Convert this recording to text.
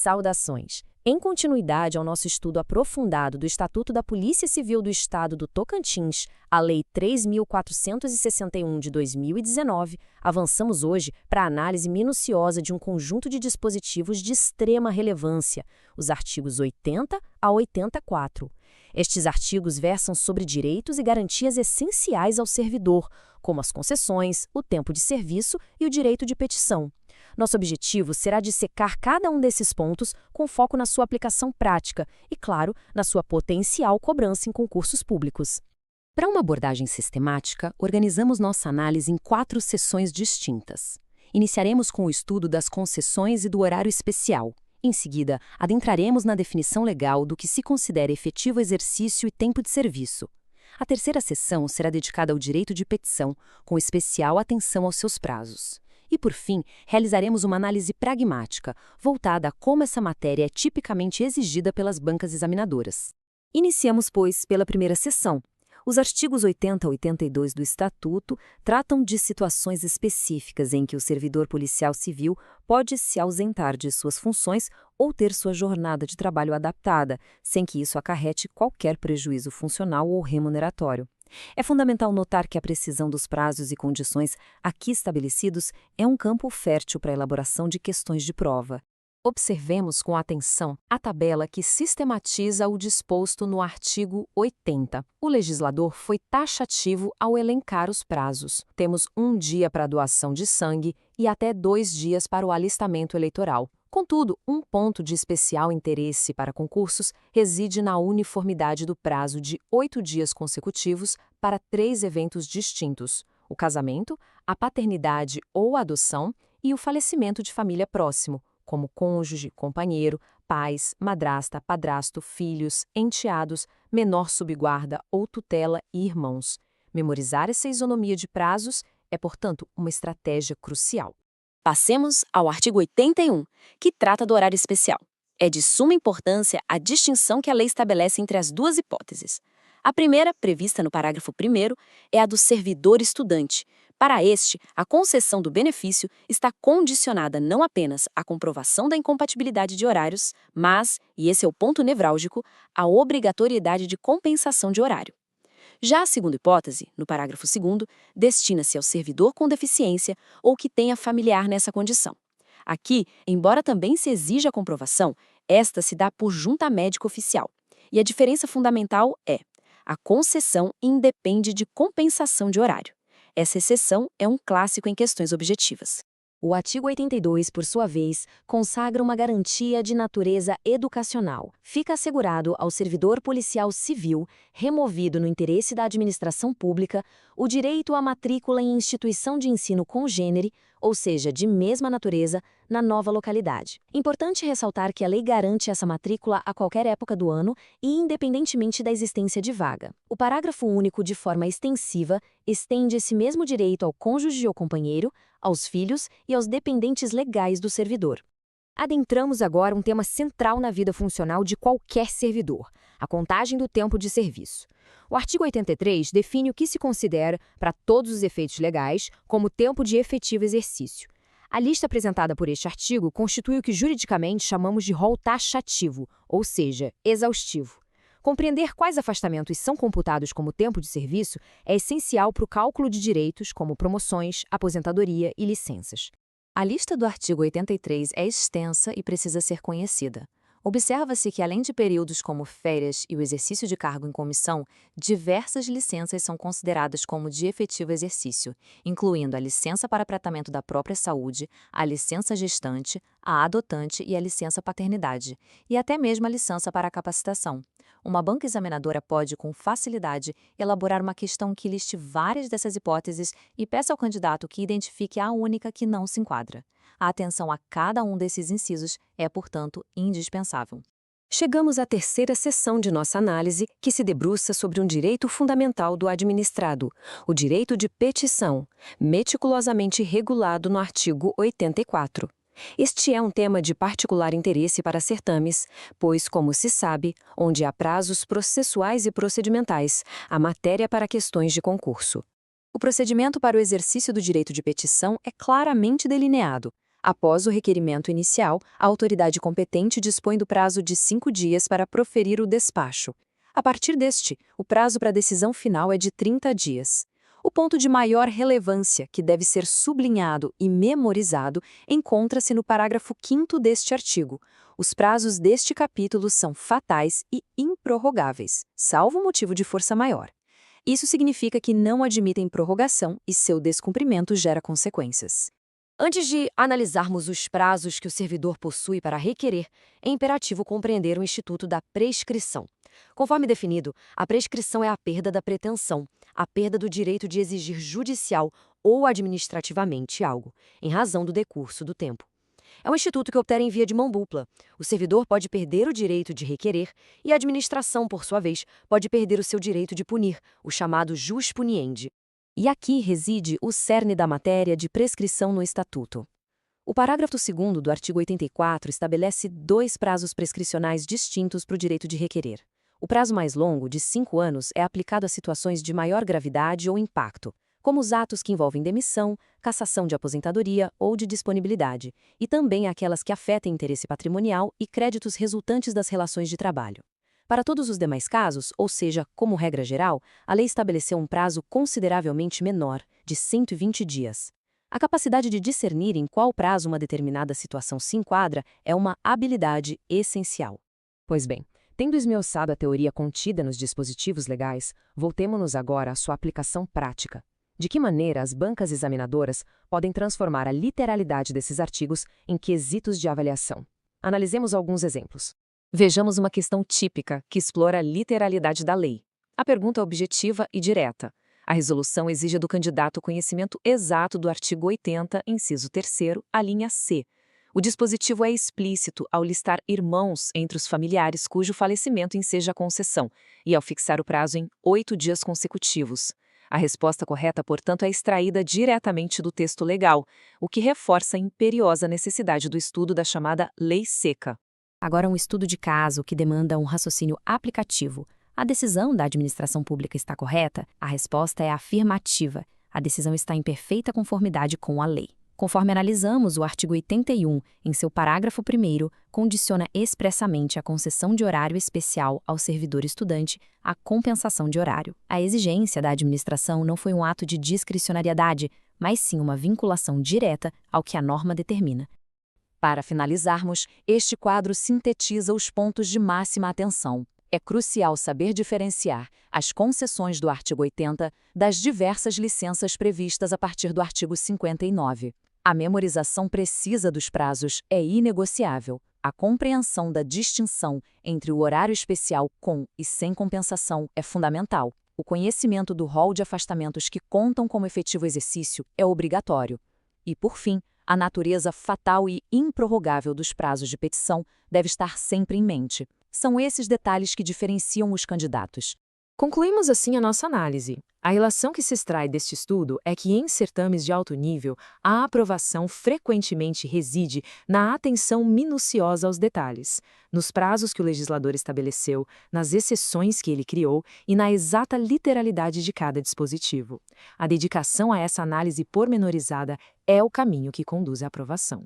Saudações! Em continuidade ao nosso estudo aprofundado do Estatuto da Polícia Civil do Estado do Tocantins, a Lei 3.461 de 2019, avançamos hoje para a análise minuciosa de um conjunto de dispositivos de extrema relevância, os artigos 80 a 84. Estes artigos versam sobre direitos e garantias essenciais ao servidor, como as concessões, o tempo de serviço e o direito de petição. Nosso objetivo será dissecar cada um desses pontos com foco na sua aplicação prática e, claro, na sua potencial cobrança em concursos públicos. Para uma abordagem sistemática, organizamos nossa análise em 4 sessões distintas. Iniciaremos com o estudo das concessões e do horário especial. Em seguida, adentraremos na definição legal do que se considera efetivo exercício e tempo de serviço. A terceira sessão será dedicada ao direito de petição, com especial atenção aos seus prazos. E, por fim, realizaremos uma análise pragmática, voltada a como essa matéria é tipicamente exigida pelas bancas examinadoras. Iniciamos, pois, pela primeira sessão. Os artigos 80 a 82 do Estatuto tratam de situações específicas em que o servidor policial civil pode se ausentar de suas funções ou ter sua jornada de trabalho adaptada, sem que isso acarrete qualquer prejuízo funcional ou remuneratório. É fundamental notar que a precisão dos prazos e condições aqui estabelecidos é um campo fértil para a elaboração de questões de prova. Observemos com atenção a tabela que sistematiza o disposto no artigo 80. O legislador foi taxativo ao elencar os prazos. Temos 1 dia para a doação de sangue e até 2 dias para o alistamento eleitoral. Contudo, um ponto de especial interesse para concursos reside na uniformidade do prazo de 8 dias consecutivos para 3 eventos distintos: o casamento, a paternidade ou adoção e o falecimento de família próximo, como cônjuge, companheiro, pais, madrasta, padrasto, filhos, enteados, menor subguarda ou tutela e irmãos. Memorizar essa isonomia de prazos é, portanto, uma estratégia crucial. Passemos ao artigo 81, que trata do horário especial. É de suma importância a distinção que a lei estabelece entre as duas hipóteses. A primeira, prevista no parágrafo 1º, é a do servidor estudante. Para este, a concessão do benefício está condicionada não apenas à comprovação da incompatibilidade de horários, mas, e esse é o ponto nevrálgico, à obrigatoriedade de compensação de horário. Já a segunda hipótese, no parágrafo 2º, destina-se ao servidor com deficiência ou que tenha familiar nessa condição. Aqui, embora também se exija a comprovação, esta se dá por junta médica oficial. E a diferença fundamental é: a concessão independe de compensação de horário. Essa exceção é um clássico em questões objetivas. O artigo 82, por sua vez, consagra uma garantia de natureza educacional. Fica assegurado ao servidor policial civil, removido no interesse da administração pública, o direito à matrícula em instituição de ensino congênere, ou seja, de mesma natureza, na nova localidade. Importante ressaltar que a lei garante essa matrícula a qualquer época do ano e independentemente da existência de vaga. O parágrafo único, de forma extensiva, estende esse mesmo direito ao cônjuge ou companheiro, aos filhos e aos dependentes legais do servidor. Adentramos agora um tema central na vida funcional de qualquer servidor: a contagem do tempo de serviço. O artigo 83 define o que se considera, para todos os efeitos legais, como tempo de efetivo exercício. A lista apresentada por este artigo constitui o que juridicamente chamamos de rol taxativo, ou seja, exaustivo. Compreender quais afastamentos são computados como tempo de serviço é essencial para o cálculo de direitos como promoções, aposentadoria e licenças. A lista do artigo 83 é extensa e precisa ser conhecida. Observa-se que, além de períodos como férias e o exercício de cargo em comissão, diversas licenças são consideradas como de efetivo exercício, incluindo a licença para tratamento da própria saúde, a licença gestante, a adotante e a licença paternidade, e até mesmo a licença para a capacitação. Uma banca examinadora pode, com facilidade, elaborar uma questão que liste várias dessas hipóteses e peça ao candidato que identifique a única que não se enquadra. A atenção a cada um desses incisos é, portanto, indispensável. Chegamos à terceira sessão de nossa análise, que se debruça sobre um direito fundamental do administrado, o direito de petição, meticulosamente regulado no artigo 84. Este é um tema de particular interesse para certames, pois, como se sabe, onde há prazos processuais e procedimentais, há matéria para questões de concurso. O procedimento para o exercício do direito de petição é claramente delineado. Após o requerimento inicial, a autoridade competente dispõe do prazo de 5 dias para proferir o despacho. A partir deste, o prazo para a decisão final é de 30 dias. O ponto de maior relevância, que deve ser sublinhado e memorizado, encontra-se no parágrafo 5º deste artigo. Os prazos deste capítulo são fatais e improrrogáveis, salvo motivo de força maior. Isso significa que não admitem prorrogação e seu descumprimento gera consequências. Antes de analisarmos os prazos que o servidor possui para requerer, é imperativo compreender o instituto da prescrição. Conforme definido, a prescrição é a perda da pretensão, a perda do direito de exigir judicial ou administrativamente algo, em razão do decurso do tempo. É um instituto que opera em via de mão dupla. O servidor pode perder o direito de requerer e a administração, por sua vez, pode perder o seu direito de punir, o chamado jus puniendi. E aqui reside o cerne da matéria de prescrição no Estatuto. O parágrafo 2º do artigo 84 estabelece 2 prazos prescricionais distintos para o direito de requerer. O prazo mais longo, de 5 anos, é aplicado a situações de maior gravidade ou impacto, como os atos que envolvem demissão, cassação de aposentadoria ou de disponibilidade, e também aquelas que afetem interesse patrimonial e créditos resultantes das relações de trabalho. Para todos os demais casos, ou seja, como regra geral, a lei estabeleceu um prazo consideravelmente menor, de 120 dias. A capacidade de discernir em qual prazo uma determinada situação se enquadra é uma habilidade essencial. Pois bem, tendo esmiuçado a teoria contida nos dispositivos legais, voltemo-nos agora à sua aplicação prática. De que maneira as bancas examinadoras podem transformar a literalidade desses artigos em quesitos de avaliação? Analisemos alguns exemplos. Vejamos uma questão típica que explora a literalidade da lei. A pergunta é objetiva e direta. A resolução exige do candidato o conhecimento exato do artigo 80, inciso 3º, a linha C. O dispositivo é explícito ao listar irmãos entre os familiares cujo falecimento enseja a concessão e ao fixar o prazo em 8 dias consecutivos. A resposta correta, portanto, é extraída diretamente do texto legal, o que reforça a imperiosa necessidade do estudo da chamada lei seca. Agora, um estudo de caso que demanda um raciocínio aplicativo. A decisão da administração pública está correta? A resposta é afirmativa. A decisão está em perfeita conformidade com a lei. Conforme analisamos, o artigo 81, em seu parágrafo 1º, condiciona expressamente a concessão de horário especial ao servidor estudante à compensação de horário. A exigência da administração não foi um ato de discricionariedade, mas sim uma vinculação direta ao que a norma determina. Para finalizarmos, este quadro sintetiza os pontos de máxima atenção. É crucial saber diferenciar as concessões do artigo 80 das diversas licenças previstas a partir do artigo 59. A memorização precisa dos prazos é inegociável. A compreensão da distinção entre o horário especial com e sem compensação é fundamental. O conhecimento do rol de afastamentos que contam como efetivo exercício é obrigatório. E, por fim, a natureza fatal e improrrogável dos prazos de petição deve estar sempre em mente. São esses detalhes que diferenciam os candidatos. Concluímos assim a nossa análise. A relação que se extrai deste estudo é que, em certames de alto nível, a aprovação frequentemente reside na atenção minuciosa aos detalhes, nos prazos que o legislador estabeleceu, nas exceções que ele criou e na exata literalidade de cada dispositivo. A dedicação a essa análise pormenorizada é o caminho que conduz à aprovação.